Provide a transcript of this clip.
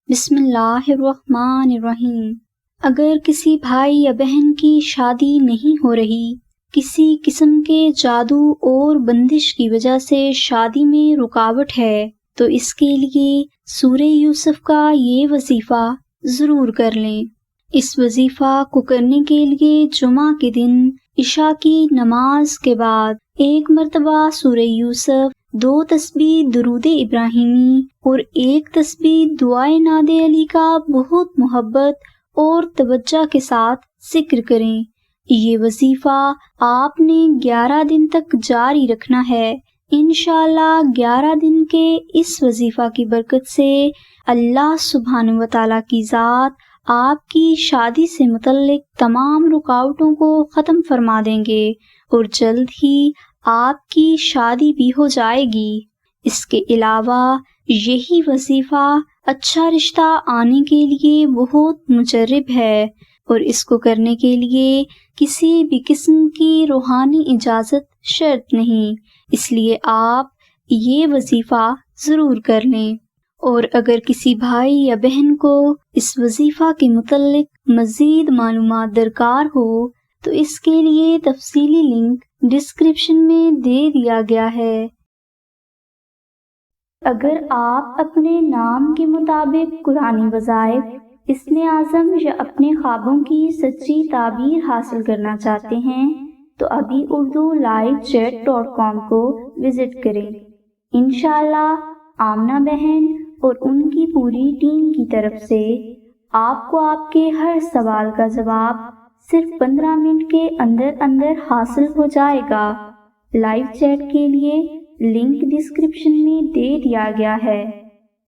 بسم اللہ الرحمن الرحیم۔ اگر کسی بھائی یا بہن کی شادی نہیں ہو رہی، کسی قسم کے جادو اور بندش کی وجہ سے شادی میں رکاوٹ ہے، تو اس کے لیے سورہ یوسف کا یہ وظیفہ ضرور کر لیں۔ اس وظیفہ کو کرنے کے لیے جمعہ کے دن عشاء کی نماز کے بعد ایک مرتبہ سورہ یوسف، 2 تسبیح درود ابراہیمی اور 1 تسبیح دعائے ناد علی کا بہت محبت اور توجہ کے ساتھ ذکر کریں۔ یہ وظیفہ آپ نے 11 دن تک جاری رکھنا ہے۔ انشاءاللہ 11 دن کے اس وظیفہ کی برکت سے اللہ سبحانہ وتعالیٰ کی ذات آپ کی شادی سے متعلق تمام رکاوٹوں کو ختم فرما دیں گے اور جلد ہی آپ کی شادی بھی ہو جائے گی۔ اس کے علاوہ یہی وظیفہ اچھا رشتہ آنے کے لیے بہت مجرب ہے اور اس کو کرنے کے لیے کسی بھی قسم کی روحانی اجازت شرط نہیں، اس لیے آپ یہ وظیفہ ضرور کر لیں۔ اور اگر کسی بھائی یا بہن کو اس وظیفہ کے متعلق مزید معلومات درکار ہو تو اس کے لیے تفصیلی لنک ڈسکرپشن میں دے دیا گیا ہے۔ اگر آپ اپنے نام کے مطابق قرآنی وظائف، اسم اعظم یا اپنے خوابوں کی سچی تعبیر حاصل کرنا چاہتے ہیں تو ابھی اردو livechat.com کو وزٹ کریں۔ انشاءاللہ آمنہ بہن اور ان کی پوری ٹیم کی طرف سے آپ کو آپ کے ہر سوال کا جواب صرف 15 منٹ کے اندر حاصل ہو جائے گا۔ لائیو چیٹ کے لیے لنک ڈسکرپشن میں دے دیا گیا ہے۔